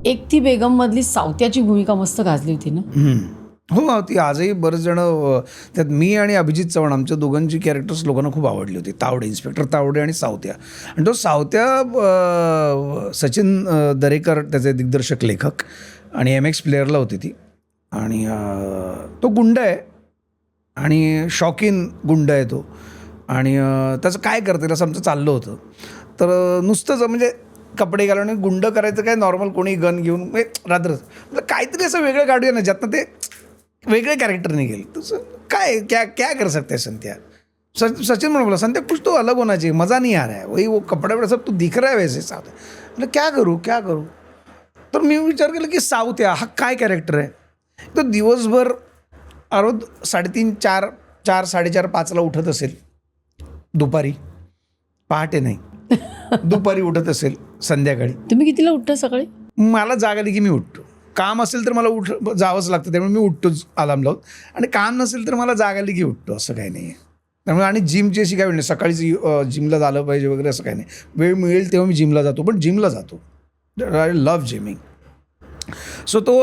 एक ती बेगम मधली सावत्याची भूमिका मस्त गाजली होती ना. हो, ती आजही बरेच जण त्यात मी आणि अभिजित चव्हाण आमच्या दोघांची कॅरेक्टर्स लोकांना खूप आवडली होती. तावडे, इन्स्पेक्टर तावडे आणि सावत्या. आणि तो सावत्या सचिन दरेकर त्याचे दिग्दर्शक लेखक आणि MX प्लेअरला होती ती. आणि तो गुंड आहे आणि शौकीन गुंड आहे तो. आणि त्याचं काय करतील असं आमचं चाललं होतं. तर नुसतंच म्हणजे कपडे घालून गुंड करायचं काय, नॉर्मल कोणी गन घेऊन रात्रच म्हणजे काहीतरी असं वेगळं काढूया ना ज्यातनं ते वेगळे कॅरेक्टर निघेल. तसं काय क्या कर सकते हैं संत्या. सचिन म्हणून बोला, संत्या कुछ तो अलग होना चाहिए, मज़ा नहीं आ रहा है, वही वो कपड़े वपड़े सब तो दिख रहा है वैसे साथ. म्हणजे क्या करू. तर मी विचार केला की सावत्या हा काय कॅरेक्टर आहे. तो दिवसभर रोज 3:30, 4, 4:30, 5ला उठत असेल दुपारी, पहाटे नाही दुपारी उठत असेल संध्याकाळी. तुम्ही कितीला उठता सकाळी? मला जाग आली की मी उठतो. काम असेल तर मला जावंच लागतं, त्यामुळे मी उठतोच अलार्म लावून. आणि काम नसेल तर मला जाग आली की उठतो, असं काही नाही आहे. त्यामुळे आणि जिमची अशी काय वेळ नाही, सकाळीच जिमला झालं पाहिजे वगैरे असं काही नाही. वेळ मिळेल तेव्हा मी जिमला जातो, पण जिमला जातो. I love gymming. सो तो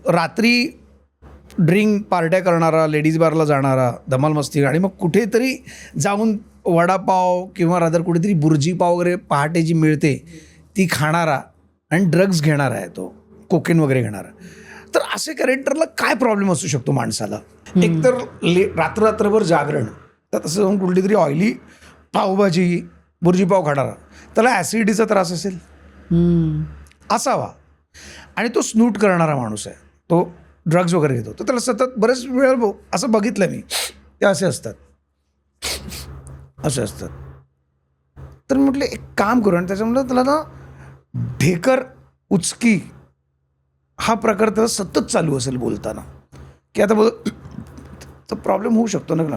रात्री ड्रिंक पार्ट्या करणारा, लेडीज बारला जाणारा, धमाल मस्ती, आणि मग कुठेतरी जाऊन वडापाव किंवा रादर कुठेतरी बुर्जी पाव वगैरे पहाटे जी मिळते ती खाणारा आणि ड्रग्ज घेणारा आहे तो, कोकेन वगैरे घेणारा. तर असे कॅरेक्टरला काय प्रॉब्लेम असू शकतो माणसाला. एकतर रात्रभर जागरण, तर तसं जाऊन कुठली तरी ऑइली पावभाजी बुर्जी पाव खाणारा, त्याला ॲसिडिटीचा त्रास असेल असावा. आणि तो स्नूट करणारा माणूस आहे, तो ड्रग्ज वगैरे घेतो, तर त्याला सतत बरेच वेळ असं बघितलं मी, ते असे असतात. तर म्हटलं एक काम करू, आणि त्याच्यामुळे त्याला ना ढेकर उचकी हा प्रकार त्याला सतत चालू असेल बोलताना, की आता तर प्रॉब्लेम होऊ शकतो ना.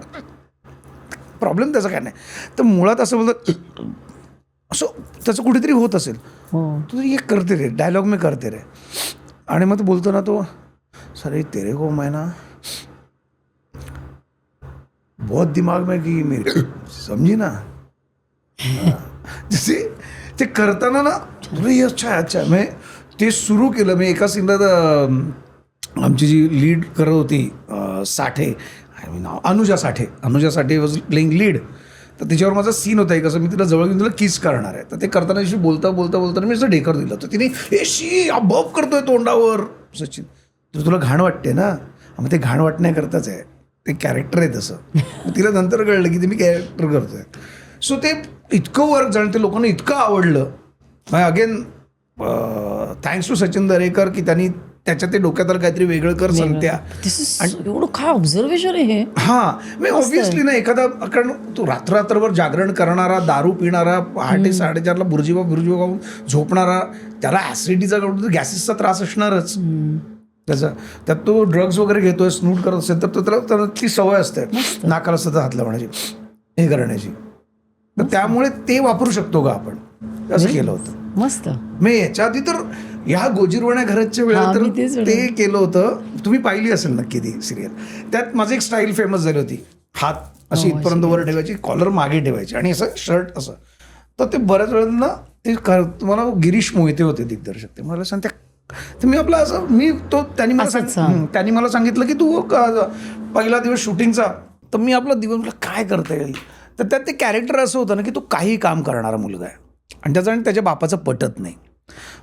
प्रॉब्लेम त्याचा काय नाही, तर मुळात असं बोलतं असं त्याचं कुठेतरी होत असेल. तू ये करते रे, डायलॉग में करते रे. आणि मग तो बोलतो ना तो, सर तेरे को मैं ना बहुत दिमाग में की मेरे, समझी ना. जसे ते करताना ना अच्छा मी ते सुरू केलं. मी एका सीनला आमची जी लीड करत होती साठे, अनुजा साठे वॉज प्लेइंग लीड. तर त्याच्यावर माझा सीन होता एक, असं मी तिला जवळ घेऊन तिला किस करणार आहे. तर ते करताना अशी बोलता मी असं ढेकर दिलं, तर तिने शी बप करतोय तोंडावर. सचिन, तर तुला घाण वाटते ना. मग ते घाण वाटण्याकरताच आहे, ते कॅरेक्टर आहे तसं. तिला नंतर कळलं की ते मी कॅरेक्टर करतोय. सो ते इतकं वर्क झालं, ते लोकांना इतकं आवडलं. Again thanks to Sachin Darekar की त्यांनी त्याच्या ते डोक्यात काहीतरी वेगळं कर सांगत्या. एवढं काय ऑब्झर्वेशन आहे हे. हां, मी ऑब्व्हियसली ना, एखादा कारण तो रात्रभर जागरण करणारा, दारू पिणारा, पहाटे 4:30ला बुर्जी खाऊन झोपणारा, त्याला ॲसिडिटीचा गॅसेसचा त्रास असणारच त्यात तो ड्रग्ज वगैरे घेतोय, स्नूट करत असेल तर त्याला ती सवय असते नाकाला सतत हात लावण्याची, हे करण्याची. तर त्यामुळे ते वापरू शकतो का आपण, असं केलं होतं मस्त. मी याच्या आधी तर ह्या गोजीरवाण्या घराच्या वेळेला तर ते केलं होतं. तुम्ही पाहिली असेल नक्की ती सिरियल. त्यात माझी एक स्टाईल फेमस झाली होती, हात अशी इथपर्यंत वर ठेवायची, कॉलर मागे ठेवायची आणि असं शर्ट असं. तर ते बऱ्याच वेळेला ना ते मला गिरीश मोहिते होते दिग्दर्शक, ते मला सांगते. तर मी आपलं असं त्यांनी मला सांगितलं की तू पहिला दिवस शूटिंगचा, तर मी आपला दिवस म्हटलं काय करता येईल. तर त्यात ते कॅरेक्टर असं होतं ना की तो काही काम करणारा मुलगा आहे आणि त्याच्या बापाचं पटत नाही.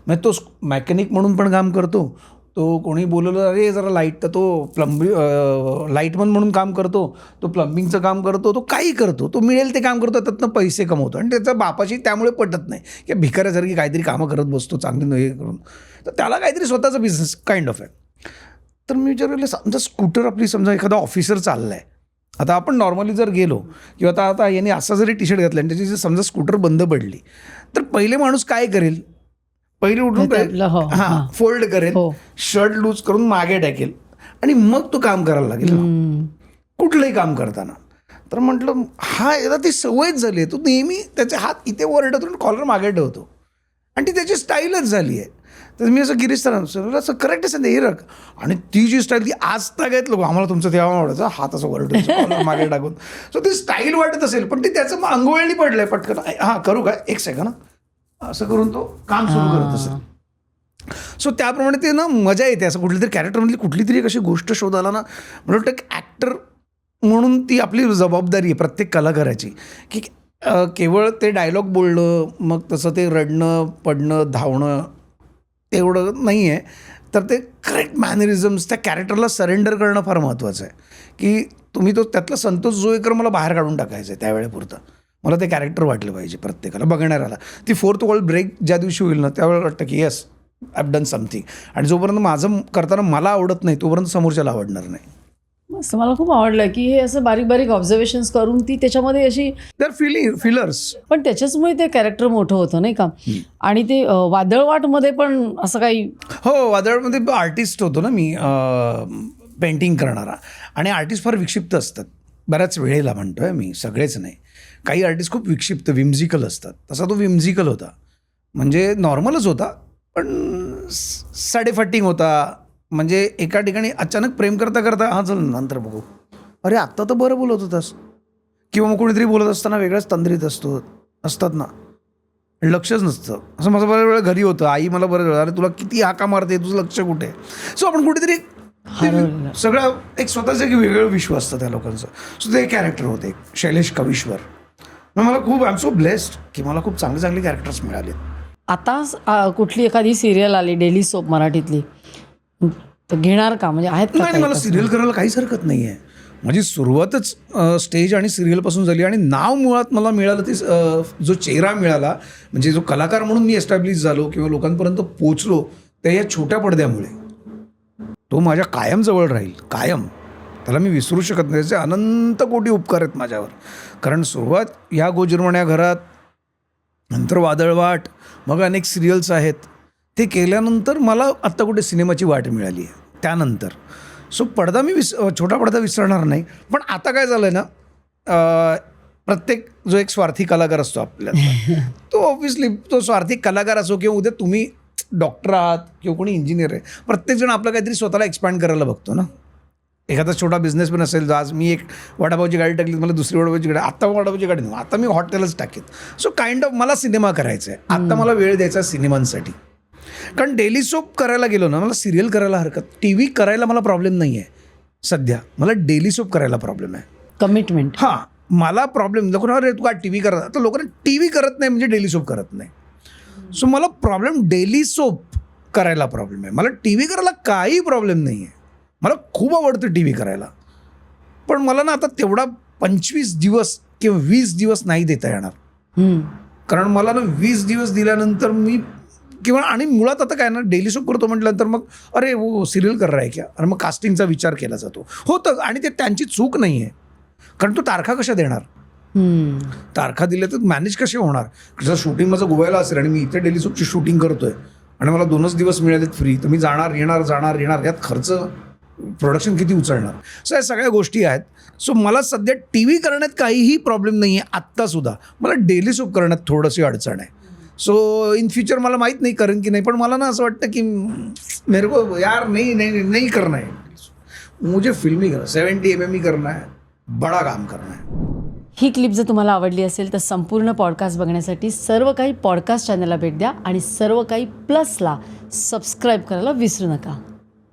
म्हणजे तो मॅकॅनिक म्हणून पण काम करतो, तो कोणी बोलवलं अरे जरा लाईट, तर तो लाईटमन म्हणून काम करतो, तो प्लंबिंगचं काम करतो, तो काही करतो, तो मिळेल ते काम करतो, त्यातनं पैसे कमवतो. आणि त्याच्या बापाशी त्यामुळे पटत नाही की भिकाऱ्यासारखी काहीतरी कामं करत बसतो चांगली हे करून. तर त्याला काहीतरी स्वतःचा बिझनेस काइंड ऑफ आहे. तर मी विचारलं, समजा स्कूटर आपली, समजा एखादा ऑफिसर चालला आहे, आता आपण नॉर्मली जर गेलो किंवा आता याने असा जरी टी शर्ट घातला आणि त्याची समजा स्कूटर बंद पडली, तर पहिले माणूस काय करेल, पहिले उठून फोल्ड करेल, शर्ट लूज करून मागे टाकेल आणि मग तो काम करायला लागेल कुठलंही काम करताना. तर म्हटलं हा याला ती सवयच झाली आहे, तो नेहमी त्याचे हात इथे वर ठेवतो, कॉलर मागे ठेवतो आणि ती त्याची स्टाईलच झाली आहे. तर मी असं गिरीश सर असं करेक्ट असेल हे रक, आणि ती जी स्टाईल ती आज तागायत लोक आम्हाला तुमचं तेव्हा आवडायचं, हात असं वर ठेवायचं, कॉलर मागे टाकून. सो ती स्टाईल वाटत असेल, पण ते त्याचं मग अंगवळणी पडलंय पटकन, हां करू काय, एक सेकंड असं करून तो काम सुरू करत असेल. सो त्याप्रमाणे ते ना मजा येते असं कुठली तरी कॅरेक्टरमधली कुठली तरी एक अशी गोष्ट शोधायला ना मला वाटतं की ॲक्टर म्हणून ती आपली जबाबदारी आहे प्रत्येक कलाकाराची की केवळ ते डायलॉग बोलणं मग तसं ते रडणं पडणं धावणं तेवढं नाही आहे तर ते करेक्ट मॅनरिझम्स त्या कॅरेक्टरला सरेंडर करणं फार महत्त्वाचं आहे की तुम्ही तो त्यातला संतोष जोईकर मला बाहेर काढून टाकायचं आहे त्यावेळेपुरतं मला ते कॅरेक्टर वाटलं पाहिजे प्रत्येकाला बघणाऱ्याला ती 4th वॉल ब्रेक ज्या दिवशी होईल ना त्यावेळेला वाटतं की yes I have done something आणि जोपर्यंत माझं करताना मला आवडत नाही तोपर्यंत समोरच्याला आवडणार नाही. मस्त मला खूप आवडलं की हे असं बारीक बारीक ऑब्झर्वेशन्स करून ती त्याच्यामध्ये अशी तर फिलर्स पण त्याच्याचमुळे ते कॅरेक्टर मोठं होतं नाही का. आणि ते वादळवाटमध्ये पण असं काही हो वादळमध्ये आर्टिस्ट होतो ना मी पेंटिंग करणारा आणि आर्टिस्ट फार विक्षिप्त असतात बऱ्याच वेळेला म्हणतो आहे मी सगळेच नाही काही आर्टिस्ट खूप विक्षिप्त विम्झिकल असतात तसा तो विम्झिकल होता म्हणजे नॉर्मलच होता पण साडेफटिंग होता म्हणजे एका ठिकाणी अचानक प्रेम करता करता हां चल नंतर बघू अरे आत्ता तर बरं बोलत होतास किंवा मग कोणीतरी बोलत असताना वेगळाच तंद्रीत असतात ना लक्षच नसतं असं माझं बऱ्याच वेळा घरी होतं आई मला बरं अरे तुला किती हाका मारते तुझं लक्ष कुठे सो आपण कुठेतरी सगळं एक स्वतःचं एक वेगळं विश्व असतं त्या लोकांचं सो ते कॅरेक्टर होते एक शैलेश कविश्वर मग मला खूप आय एम सो ब्लेस्ड की मला खूप चांगले चांगले कॅरेक्टर्स मिळाले. आता कुठली एखादी सिरियल आली डेली सोप मराठीतली तर घेणार का म्हणजे आहेत का नाही मला सिरियल करायला काहीच हरकत नाही आहे माझी सुरुवातच स्टेज आणि सिरियलपासून झाली आणि नाव मुळात मला मिळालं ते जो चेहरा मिळाला म्हणजे जो कलाकार म्हणून मी एस्टॅब्लिश झालो किंवा लोकांपर्यंत पोचलो त्या या छोट्या पडद्यामुळे तो माझ्या कायम जवळ राहील कायम त्याला मी विसरू शकत नाही त्याचे अनंत कोटी उपकार आहेत माझ्यावर कारण सुरुवात ह्या गोजिरवाण्या घरात नंतर वादळवाट मग अनेक सिरियल्स आहेत ते केल्यानंतर मला आत्ता कुठे सिनेमाची वाट मिळाली आहे त्यानंतर सो पडदा मी छोटा पडदा विसरणार नाही पण आता काय झालं आहे ना प्रत्येक जो एक स्वार्थी कलाकार असतो आपल्याला तो ऑब्व्हियसली तो स्वार्थी कलाकार असो किंवा उद्या तुम्ही डॉक्टर आहात किंवा कोणी इंजिनियर आहे प्रत्येकजण आपलं काहीतरी स्वतःला एक्सपॅन्ड करायला बघतो ना एखादा छोटा बिझनेस पण असेल आज मी एक वडापावची गाडी टाकली मला दुसरी वडापावची गाडी आत्ता वडापावची गाडी नाही आता मी हॉटेलच टाकेन सो काइंड ऑफ मला सिनेमा करायचा आहे आत्ता मला वेळ द्यायचा सिनेमांसाठी कारण डेली सोप करायला गेलो ना मला सिरियल करायला हरकत टी व्ही करायला मला प्रॉब्लेम नाही आहे सध्या मला डेली सोप करायला प्रॉब्लेम आहे कमिटमेंट हां मला प्रॉब्लेम लोकांना अरे तू काय टी व्ही करत आता लोकांना टी व्ही करत नाही म्हणजे डेली सोप करत नाही सो मला प्रॉब्लेम डेली सोप करायला प्रॉब्लेम आहे मला टी व्ही करायला काही प्रॉब्लेम नाही आहे मला खूप आवडतं टी व्ही करायला पण मला ना आता तेवढा 25 दिवस किंवा 20 दिवस नाही देता येणार कारण मला ना 20 दिवस दिल्यानंतर मी किंवा आणि मुळात आता काय ना डेली सोप करतो म्हटल्यानंतर मग अरे वो सिरियल कर रहा है क्या आणि मग कास्टिंगचा विचार केला जातो होतं आणि ते त्यांची चूक नाही आहे कारण तो तारखा कशा देणार तारखा दिल्या तर मॅनेज कसे होणार जर शूटिंग माझं गोव्याला असेल आणि मी इथे डेली सोपची शूटिंग करतोय आणि मला 2च दिवस मिळालेत फ्री तर मी जाणार येणार यात खर्च प्रोडक्शन किती उचलणार सो या सगळ्या गोष्टी आहेत सो मला सध्या टी व्ही करण्यात काहीही प्रॉब्लेम नाही आहे आत्तासुद्धा मला डेली सोप करण्यात थोडंशी अडचण आहे सो इन फ्युचर मला माहीत नाही करेन की नाही पण मला ना असं वाटतं की मेरे को यार नहीं करना है मुझे फिल्मी करना 70 mm ही करना है बड़ा काम करना है. ही क्लिप जर तुम्हाला आवडली असेल तर संपूर्ण पॉडकास्ट बघण्यासाठी सर्व काही पॉडकास्ट चॅनलला भेट द्या आणि सर्व काही प्लसला सबस्क्राईब करायला विसरू नका.